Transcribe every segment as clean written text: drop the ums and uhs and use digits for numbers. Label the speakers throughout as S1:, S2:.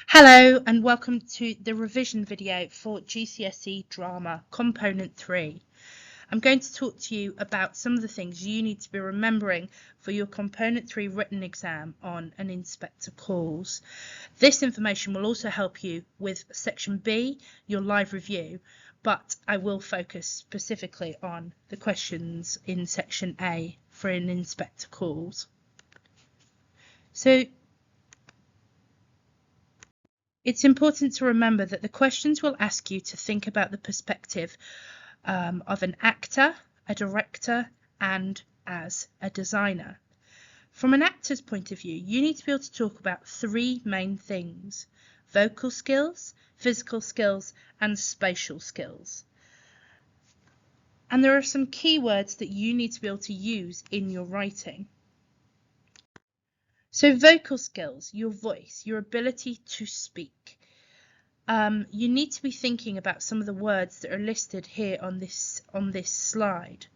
S1: Hello and welcome to the revision video for GCSE Drama Component 3. I'm going to talk to you about some of the things you need to be remembering for your Component 3 written exam on an inspector calls. This information will also help you with Section B, your live review, but I will focus specifically on the questions in Section A for an inspector calls. So it's important to remember that the questions will ask you to think about the perspective of an actor, a director, and as a designer. From an actor's point of view, you need to be able to talk about three main things: vocal skills, physical skills, and spatial skills. And there are some keywords that you need to be able to use in your writing. So vocal skills, your voice, your ability to speak. You need to be thinking about some of the words that are listed here on this slide.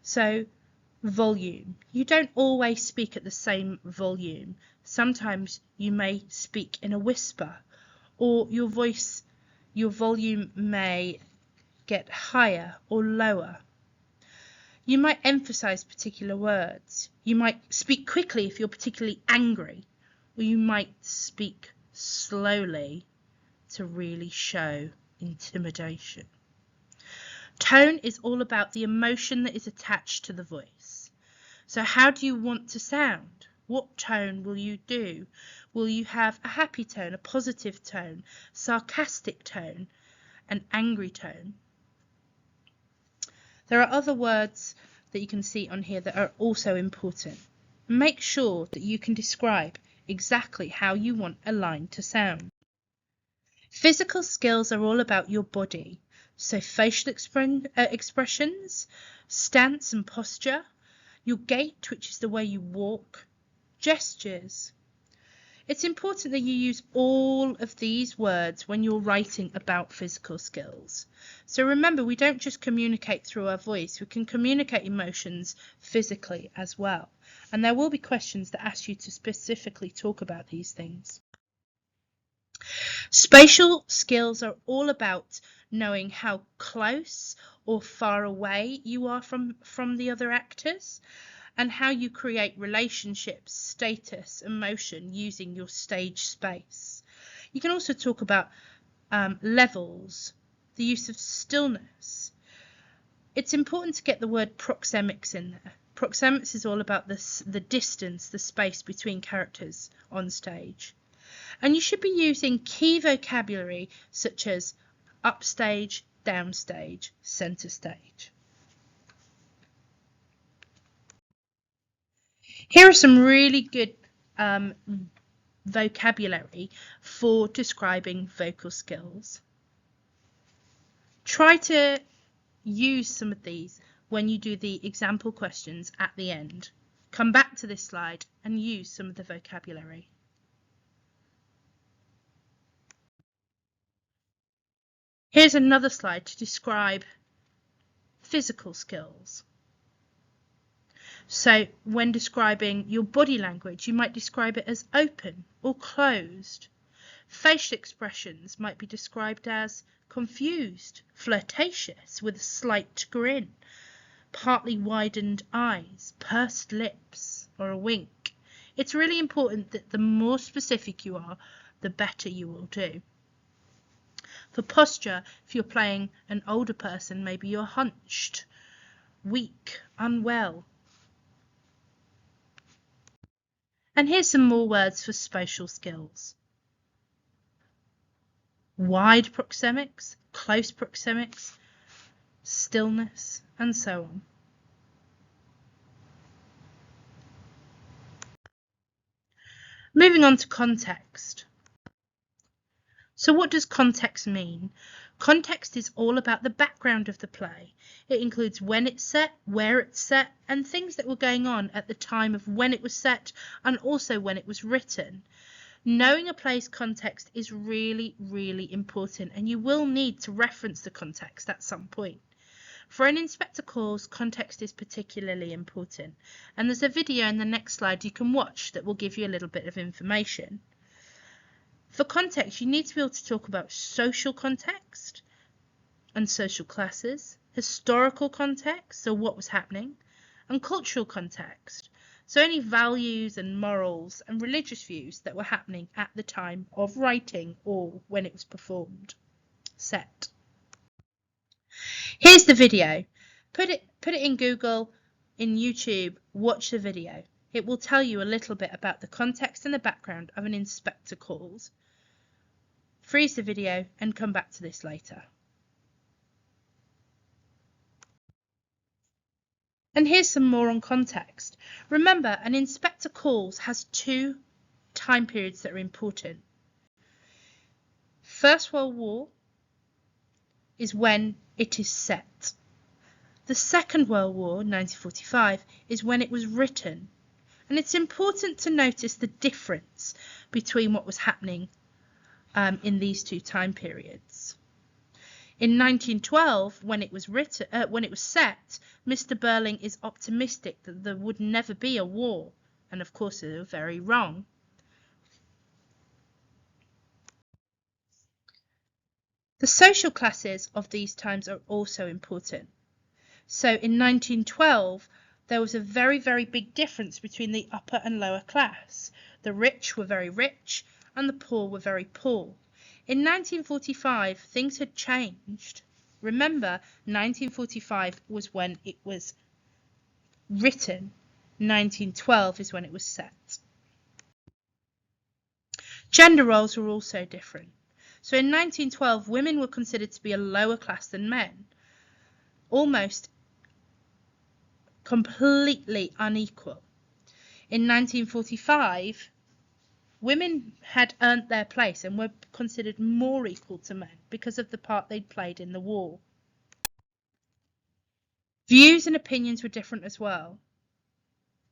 S1: So volume. You don't always speak at the same volume. Sometimes you may speak in a whisper, or your volume may get higher or lower. You might emphasize particular words. You might speak quickly if you're particularly angry, or you might speak slowly to really show intimidation. Tone is all about the emotion that is attached to the voice. So how do you want to sound? What tone will you do? Will you have a happy tone, a positive tone, sarcastic tone, an angry tone? There are other words that you can see on here that are also important. Make sure that you can describe exactly how you want a line to sound. Physical skills are all about your body, so facial expressions, stance and posture, your gait, which is the way you walk, gestures. It's important that you use all of these words when you're writing about physical skills. So remember, we don't just communicate through our voice, we can communicate emotions physically as well. And there will be questions that ask you to specifically talk about these things. Spatial skills are all about knowing how close or far away you are from the other actors, and how you create relationships, status, emotion using your stage space. You can also talk about levels, the use of stillness. It's important to get the word proxemics in there. Proxemics is all about the distance, the space between characters on stage. And you should be using key vocabulary such as upstage, downstage, center stage. Here are some really good vocabulary for describing vocal skills. Try to use some of these when you do the example questions at the end. Come back to this slide and use some of the vocabulary. Here's another slide to describe physical skills. So when describing your body language, you might describe it as open or closed. Facial expressions might be described as confused, flirtatious with a slight grin, partly widened eyes, pursed lips, or a wink. It's really important that the more specific you are, the better you will do. For posture, if you're playing an older person, maybe you're hunched, weak, unwell. And here's some more words for spatial skills. Wide proxemics, close proxemics, stillness, and so on. Moving on to context. So what does context mean? Context is all about the background of the play. It includes when it's set, where it's set, and things that were going on at the time of when it was set, and also when it was written. Knowing a play's context is really, really important, and you will need to reference the context at some point. For an inspector calls, context is particularly important, and there's a video in the next slide you can watch that will give you a little bit of information. For context, you need to be able to talk about social context and social classes, historical context, so what was happening, and cultural context, so any values and morals and religious views that were happening at the time of writing or when it was performed. Set. Here's the video. Put it in Google, in YouTube, watch the video. It will tell you a little bit about the context and the background of an inspector calls. Freeze the video and come back to this later. And here's some more on context. Remember, an inspector calls has two time periods that are important. First World War is when it is set. The Second World War, 1945, is when it was written. And it's important to notice the difference between what was happening in these two time periods. In 1912, when it was set, Mr. Burling is optimistic that there would never be a war, and of course they were very wrong. The social classes of these times are also important. So in 1912, there was a very, very big difference between the upper and lower class. The rich were very rich, and the poor were very poor. In 1945, things had changed. Remember, 1945 was when it was written. 1912 is when it was set. Gender roles were also different. So in 1912, women were considered to be a lower class than men, almost completely unequal. In 1945, women had earned their place and were considered more equal to men because of the part they'd played in the war. Views and opinions were different as well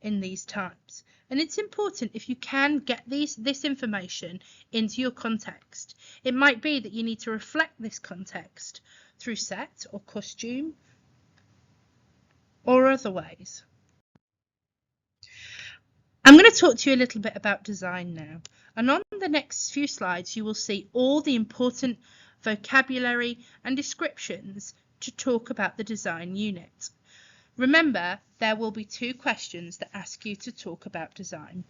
S1: in these times. And it's important, if you can, get this information into your context. It might be that you need to reflect this context through set or costume or other ways. I'm going to talk to you a little bit about design now, and on the next few slides you will see all the important vocabulary and descriptions to talk about the design unit. Remember, there will be 2 questions that ask you to talk about design.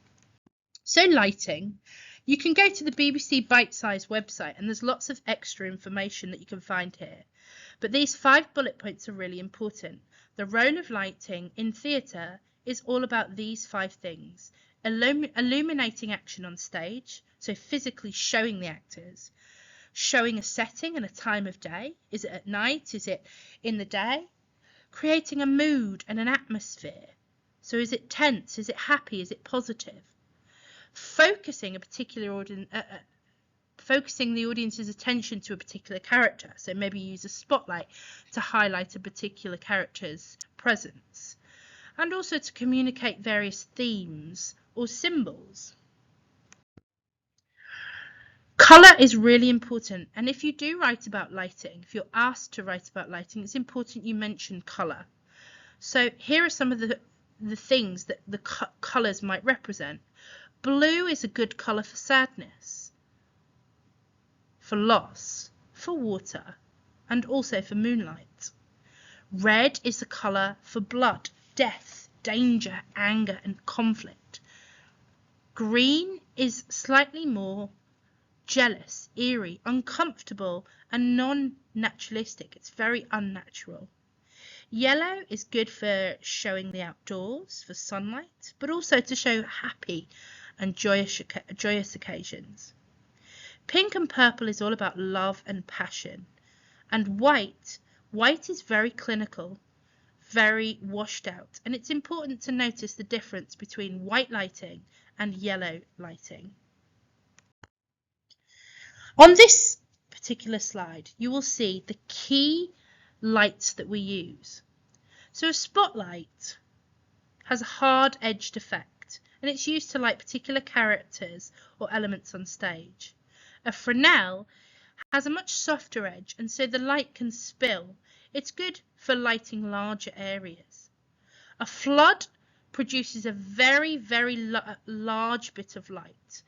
S1: So lighting, you can go to the BBC Bite-Size website and there's lots of extra information that you can find here. But these 5 bullet points are really important. The role of lighting in theatre is all about these 5 things. Illuminating action on stage, so physically showing the actors. Showing a setting and a time of day. Is it at night? Is it in the day? Creating a mood and an atmosphere. So is it tense? Is it happy? Is it positive? Focusing the audience's attention to a particular character. So maybe use a spotlight to highlight a particular character's presence. And also to communicate various themes or symbols. Colour is really important, and if you do write about lighting, if you're asked to write about lighting, it's important you mention colour. So here are some of the things that the colours might represent. Blue is a good colour for sadness, for loss, for water, and also for moonlight. Red is the colour for blood, death, danger, anger, and conflict. Green is slightly more jealous, eerie, uncomfortable, and non-naturalistic. It's very unnatural. Yellow is good for showing the outdoors, for sunlight, but also to show happy and joyous occasions. Pink and purple is all about love and passion. And white is very clinical, very washed out. And it's important to notice the difference between white lighting and yellow lighting. On this particular slide, you will see the key lights that we use. So a spotlight has a hard-edged effect, and it's used to light particular characters or elements on stage. A Fresnel has a much softer edge, and so the light can spill. It's good for lighting larger areas. A flood produces a very, very large bit of light.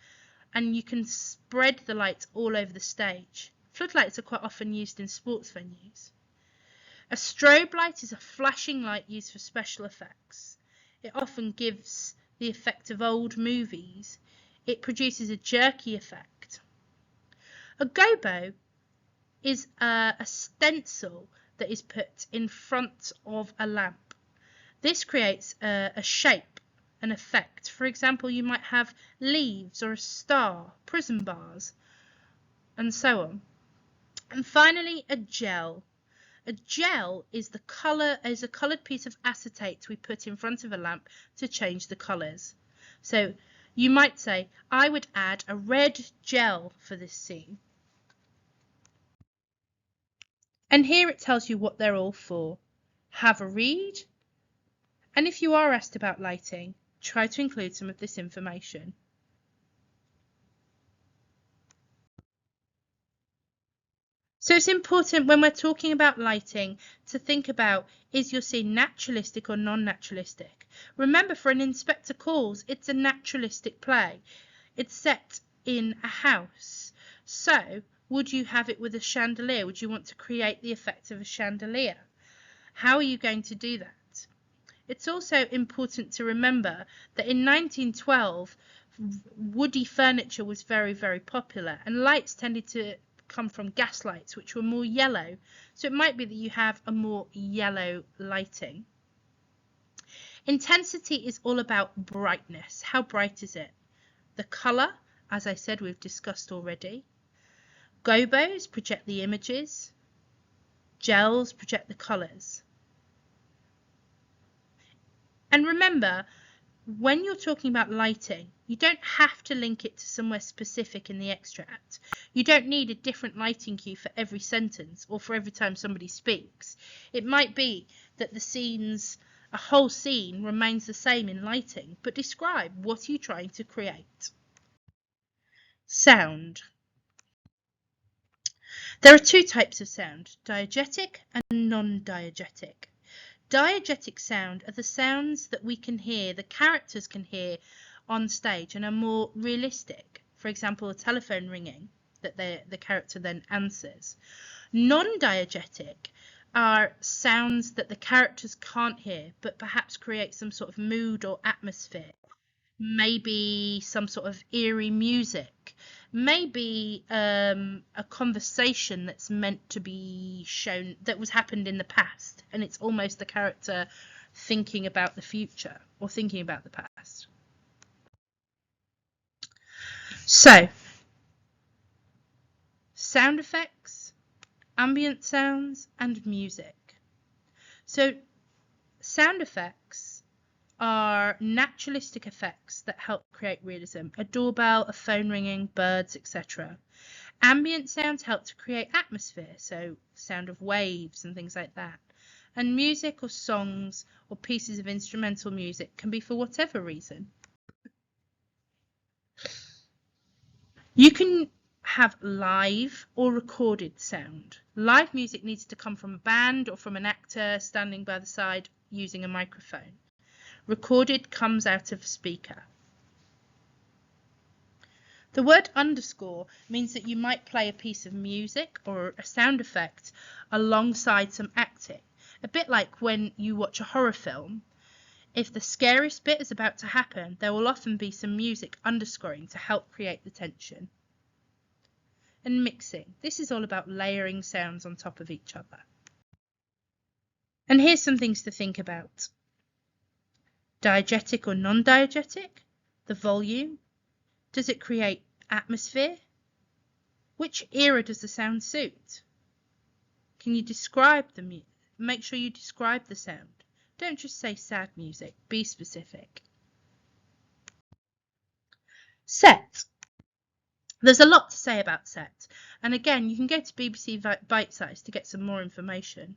S1: and you can spread the lights all over the stage. Floodlights are quite often used in sports venues. A strobe light is a flashing light used for special effects. It often gives the effect of old movies. It produces a jerky effect. A gobo is a stencil that is put in front of a lamp. This creates a shape, an effect. For example, you might have leaves or a star, prism bars, and so on. And finally, a gel. A gel is a coloured piece of acetate we put in front of a lamp to change the colours. So you might say, I would add a red gel for this scene. And here it tells you what they're all for. Have a read. And if you are asked about lighting, try to include some of this information. So it's important when we're talking about lighting to think about, is your scene naturalistic or non-naturalistic? Remember, for an Inspector Calls, it's a naturalistic play. It's set in a house. So would you have it with a chandelier? Would you want to create the effect of a chandelier? How are you going to do that? It's also important to remember that in 1912, woody furniture was very, very popular, and lights tended to come from gas lights, which were more yellow. So it might be that you have a more yellow lighting. Intensity is all about brightness. How bright is it? The colour, as I said, we've discussed already. Gobos project the images. Gels project the colours. And remember, when you're talking about lighting, you don't have to link it to somewhere specific in the extract. You don't need a different lighting cue for every sentence or for every time somebody speaks. It might be that a whole scene remains the same in lighting, but describe what you're trying to create. Sound. There are two types of sound, diegetic and non-diegetic. Diegetic sound are the sounds that we can hear, the characters can hear on stage and are more realistic. For example, a telephone ringing that the character then answers. Non-diegetic are sounds that the characters can't hear, but perhaps create some sort of mood or atmosphere. Maybe some sort of eerie music, maybe a conversation that's meant to be shown that was happened in the past, and it's almost the character thinking about the future or thinking about the past. So, sound effects, ambient sounds, and music. So, sound effects are naturalistic effects that help create realism. A doorbell, a phone ringing, birds, etc. Ambient sounds help to create atmosphere, so sound of waves and things like that. And music or songs or pieces of instrumental music can be for whatever reason. You can have live or recorded sound. Live music needs to come from a band or from an actor standing by the side using a microphone. Recorded comes out of a speaker. The word underscore means that you might play a piece of music or a sound effect alongside some acting. A bit like when you watch a horror film. If the scariest bit is about to happen, there will often be some music underscoring to help create the tension. And mixing. This is all about layering sounds on top of each other. And here's some things to think about. Diegetic or non-diegetic? The volume? Does it create atmosphere? Which era does the sound suit? Can you describe the music? Make sure you describe the sound. Don't just say sad music. Be specific. Set. There's a lot to say about set. And again, you can go to BBC Bitesize to get some more information.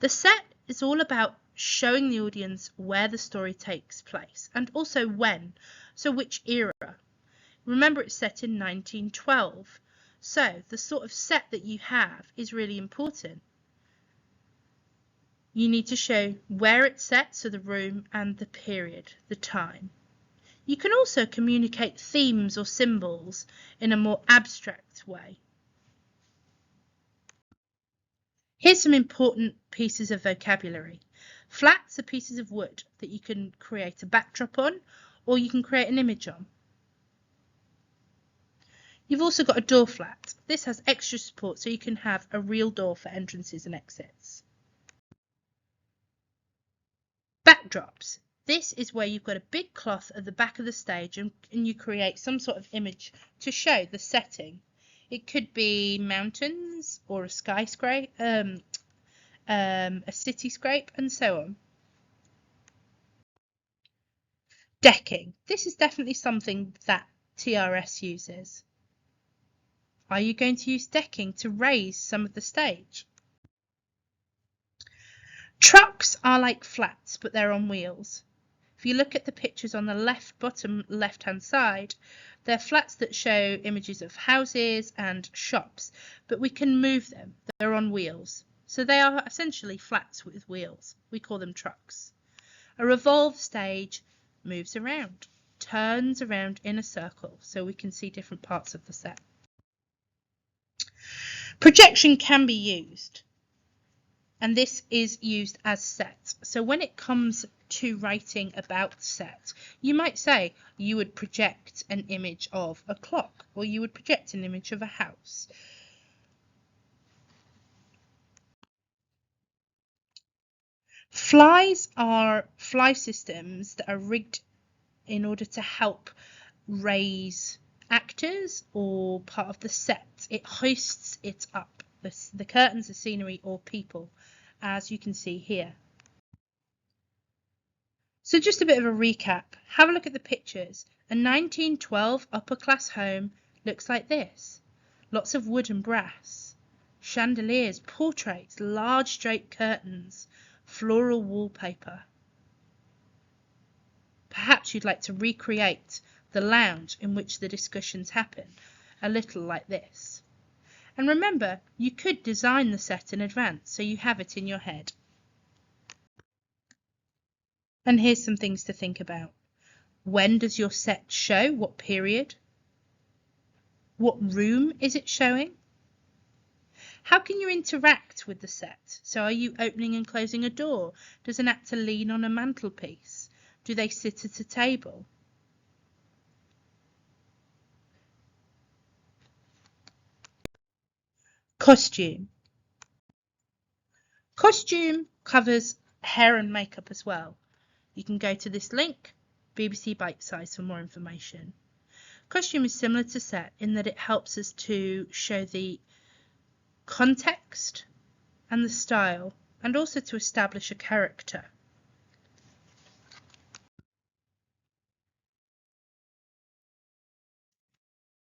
S1: The set is all about showing the audience where the story takes place and also when, so which era. Remember, it's set in 1912, so the sort of set that you have is really important. You need to show where it's set, so the room, and the period, the time. You can also communicate themes or symbols in a more abstract way. Here's some important pieces of vocabulary. Flats are pieces of wood that you can create a backdrop on, or you can create an image on. You've also got a door flat. This has extra support so you can have a real door for entrances and exits. Backdrops. This is where you've got a big cloth at the back of the stage and you create some sort of image to show the setting. It could be mountains or a skyscraper, a cityscape, and so on. Decking. This is definitely something that TRS uses. Are you going to use decking to raise some of the stage? Trucks are like flats, but they're on wheels. If you look at the pictures on the bottom left-hand side, they're flats that show images of houses and shops, but we can move them. They're on wheels. So they are essentially flats with wheels. We call them trucks. A revolved stage moves around, turns around in a circle, so we can see different parts of the set. Projection can be used, and this is used as set. So when it comes to writing about set, you might say you would project an image of a clock, or you would project an image of a house. Flies are fly systems that are rigged in order to help raise actors or part of the set. It hoists it up. The curtains are scenery or people, as you can see here. So just a bit of a recap. Have a look at the pictures. A 1912 upper class home looks like this. Lots of wood and brass. Chandeliers, portraits, large draped curtains, floral wallpaper. Perhaps you'd like to recreate the lounge in which the discussions happen, a little like this. And remember, you could design the set in advance so you have it in your head. And here's some things to think about. When does your set show? What period? What room is it showing? How can you interact with the set? So are you opening and closing a door? Does an actor lean on a mantelpiece? Do they sit at a table? Costume. Costume covers hair and makeup as well. You can go to this link, BBC Bitesize, for more information. Costume is similar to set in that it helps us to show the context and the style, and also to establish a character.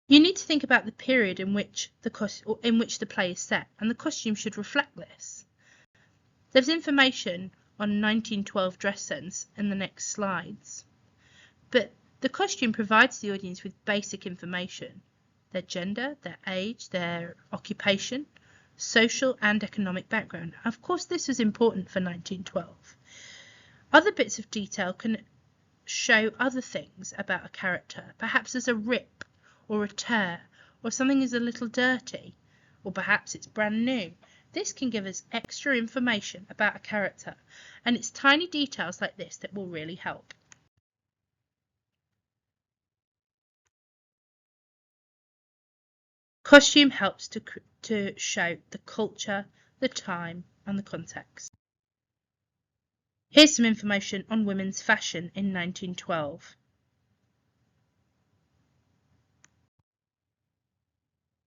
S1: You need to think about the period in which the play is set, and the costume should reflect this. There's information on 1912 dress sense in the next slides, but the costume provides the audience with basic information: their gender, their age, their occupation, social and economic background. Of course, this was important for 1912. Other bits of detail can show other things about a character. Perhaps there's a rip or a tear, or something is a little dirty, or perhaps it's brand new. This can give us extra information about a character, and it's tiny details like this that will really help. Costume helps to show the culture, the time, and the context. Here's some information on women's fashion in 1912.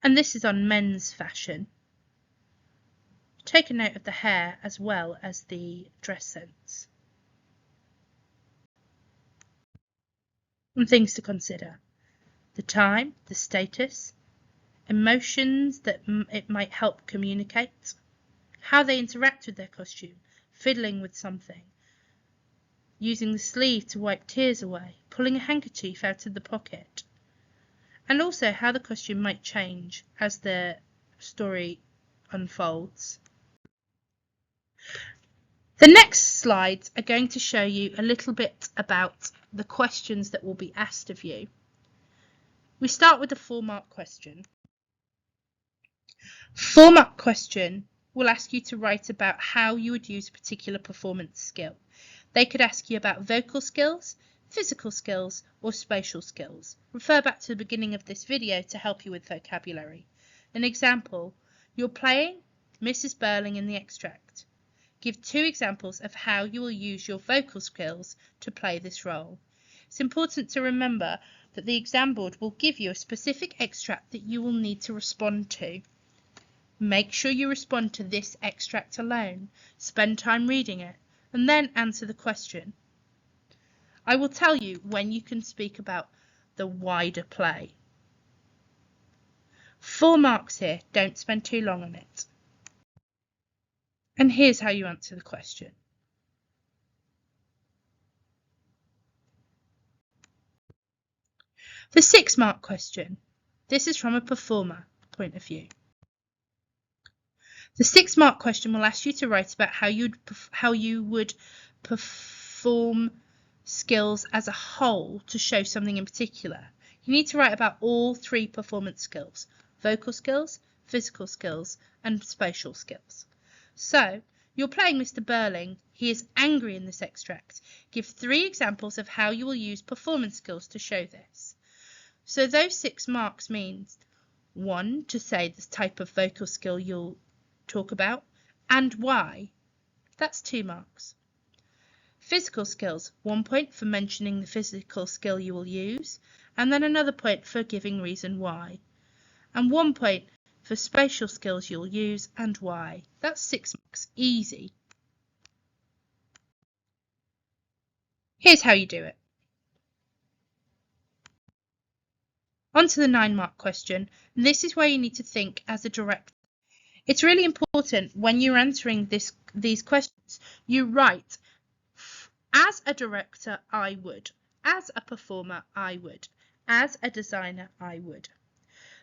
S1: And this is on men's fashion. Take a note of the hair as well as the dress sense. And things to consider: the time, the status, emotions that it might help communicate, how they interact with their costume, fiddling with something, using the sleeve to wipe tears away, pulling a handkerchief out of the pocket, and also how the costume might change as the story unfolds. The next slides are going to show you a little bit about the questions that will be asked of you. We start with the 4-mark question. 4-mark question will ask you to write about how you would use a particular performance skill. They could ask you about vocal skills, physical skills, or spatial skills. Refer back to the beginning of this video to help you with vocabulary. An example, you're playing Mrs. Burling in the extract. Give 2 examples of how you will use your vocal skills to play this role. It's important to remember that the exam board will give you a specific extract that you will need to respond to. Make sure you respond to this extract alone. Spend time reading it, and then answer the question. I will tell you when you can speak about the wider play. 4 marks here, don't spend too long on it. And here's how you answer the question. The 6-mark question. This is from a performer point of view. The 6-mark question will ask you to write about how you would perform skills as a whole to show something in particular. You need to write about all 3 performance skills: vocal skills, physical skills, and spatial skills. So, you're playing Mr. Burling. He is angry in this extract. Give 3 examples of how you will use performance skills to show this. So those 6 marks means 1, to say the type of vocal skill you'll talk about, and why. That's 2 marks. Physical skills, 1 point for mentioning the physical skill you will use, and then another point for giving reason why. And 1 point for spatial skills you'll use and why. That's 6 marks. Easy. Here's how you do it. On to the 9-mark question. This is where you need to think as a director. It's really important when you're answering these questions, you write, as a director, I would. As a performer, I would. As a designer, I would.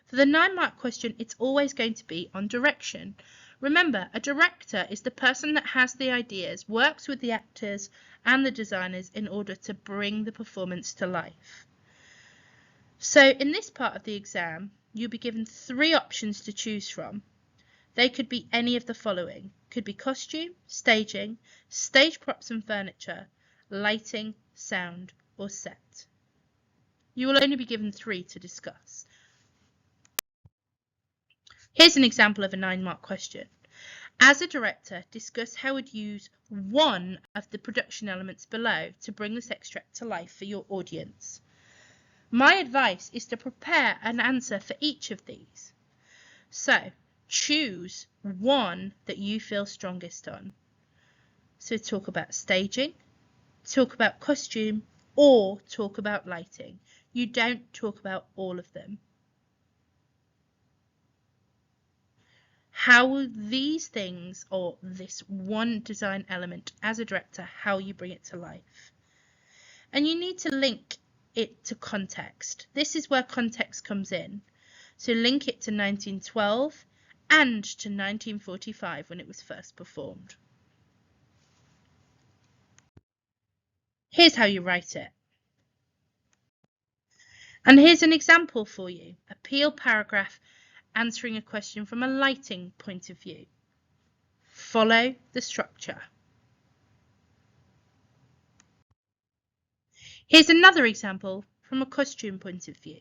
S1: For the 9-mark question, it's always going to be on direction. Remember, a director is the person that has the ideas, works with the actors and the designers in order to bring the performance to life. So in this part of the exam, you'll be given 3 options to choose from. They could be any of the following. Could be costume, staging, stage props and furniture, lighting, sound, or set. You will only be given 3 to discuss. Here's an example of a 9-mark question. As a director, discuss how you would use one of the production elements below to bring this extract to life for your audience. My advice is to prepare an answer for each of these. So, choose one that you feel strongest on. So talk about staging, talk about costume, or talk about lighting. You don't talk about all of them. How will these things, or this one design element as a director, how you bring it to life? And you need to link it to context. This is where context comes in. So link it to 1912 and to 1945 when it was first performed. Here's how you write it. And here's an example for you. A Peel paragraph answering a question from a lighting point of view. Follow the structure. Here's another example from a costume point of view.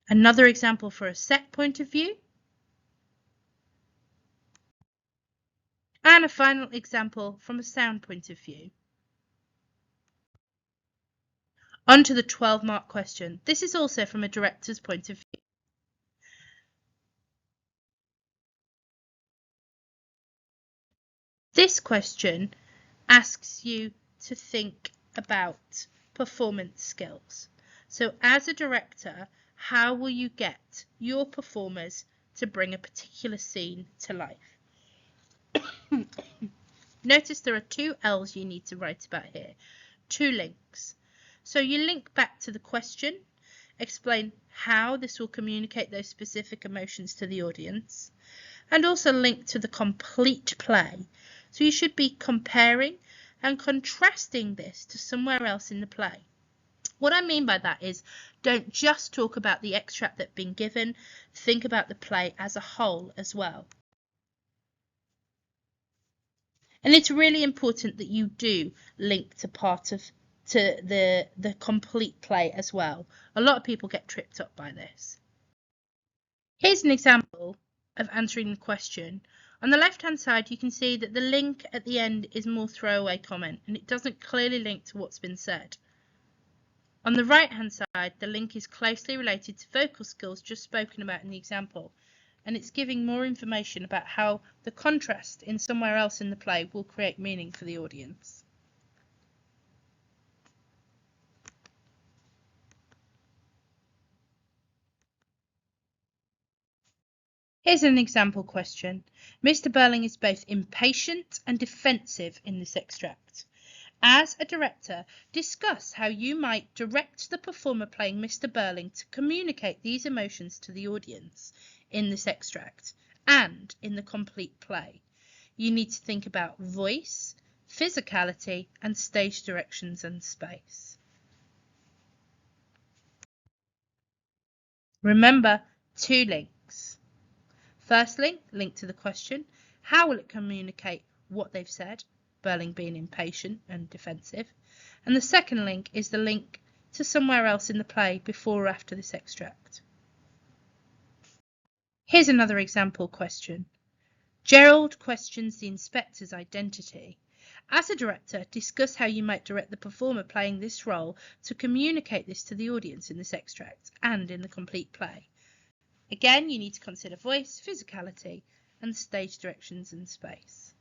S1: Another example for a set point of view. And a final example from a sound point of view. On to the 12-mark question. This is also from a director's point of view. This question asks you to think about performance skills. So as a director, how will you get your performers to bring a particular scene to life? Notice there are 2 L's you need to write about here, 2 links. So you link back to the question, explain how this will communicate those specific emotions to the audience, and also link to the complete play. So you should be comparing and contrasting this to somewhere else in the play. What I mean by that is, don't just talk about the extract that's been given, think about the play as a whole as well. And it's really important that you do link to the complete play as well. A lot of people get tripped up by this. Here's an example of answering the question. On the left-hand side, you can see that the link at the end is more throwaway comment, and it doesn't clearly link to what's been said. On the right-hand side, the link is closely related to vocal skills just spoken about in the example, and it's giving more information about how the contrast in somewhere else in the play will create meaning for the audience. Here's an example question. Mr. Burling is both impatient and defensive in this extract. As a director, discuss how you might direct the performer playing Mr. Burling to communicate these emotions to the audience in this extract and in the complete play. You need to think about voice, physicality, and stage directions and space. Remember, 2 links. First link to the question. How will it communicate what they've said? Burling being impatient and defensive. And the second link is the link to somewhere else in the play before or after this extract. Here's another example question. Gerald questions the inspector's identity. As a director, discuss how you might direct the performer playing this role to communicate this to the audience in this extract and in the complete play. Again, you need to consider voice, physicality, and stage directions and space.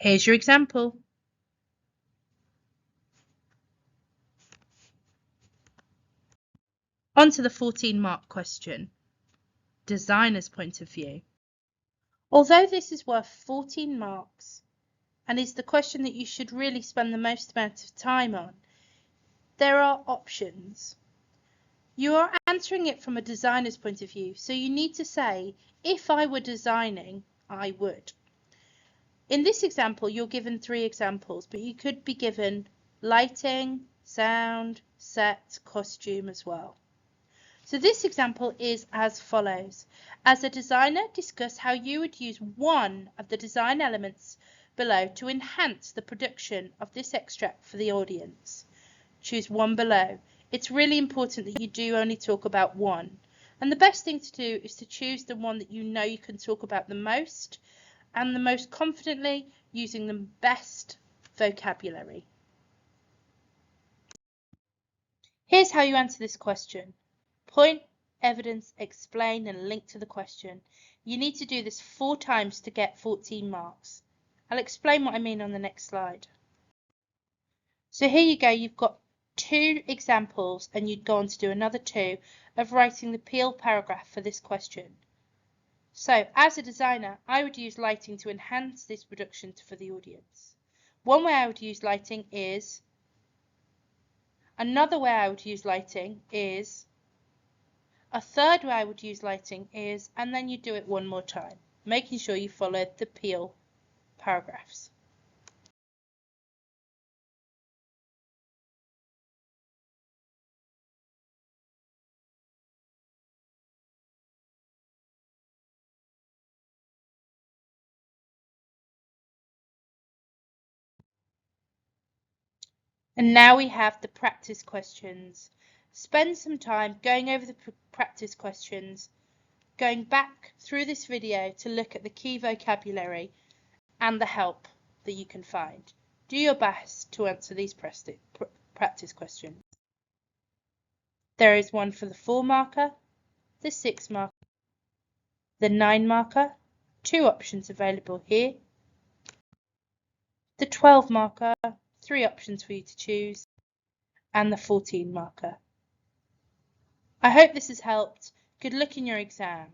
S1: Here's your example. On to the 14-mark question, designer's point of view. Although this is worth 14 marks and is the question that you should really spend the most amount of time on, there are options. You are answering it from a designer's point of view, so you need to say, if I were designing, I would. In this example, you're given 3 examples, but you could be given lighting, sound, set, costume as well. So this example is as follows. As a designer, discuss how you would use one of the design elements below to enhance the production of this extract for the audience. Choose one below. It's really important that you do only talk about one. And the best thing to do is to choose the one that you know you can talk about the most and the most confidently, using the best vocabulary. Here's how you answer this question. Point, evidence, explain, and link to the question. You need to do this 4 times to get 14 marks. I'll explain what I mean on the next slide. So here you go, you've got 2 examples, and you'd go on to do another 2 of writing the Peel paragraph for this question. So, as a designer, I would use lighting to enhance this production for the audience. One way I would use lighting is, another way I would use lighting is, a third way I would use lighting is, and then you do it one more time, making sure you follow the Peel paragraphs. And now we have the practice questions. Spend some time going over the practice questions, going back through this video to look at the key vocabulary and the help that you can find. Do your best to answer these practice questions. There is one for the 4 marker, the 6 marker, the 9 marker, 2 options available here, the 12 marker, 3 options for you to choose, and the 14 marker. I hope this has helped. Good luck in your exam.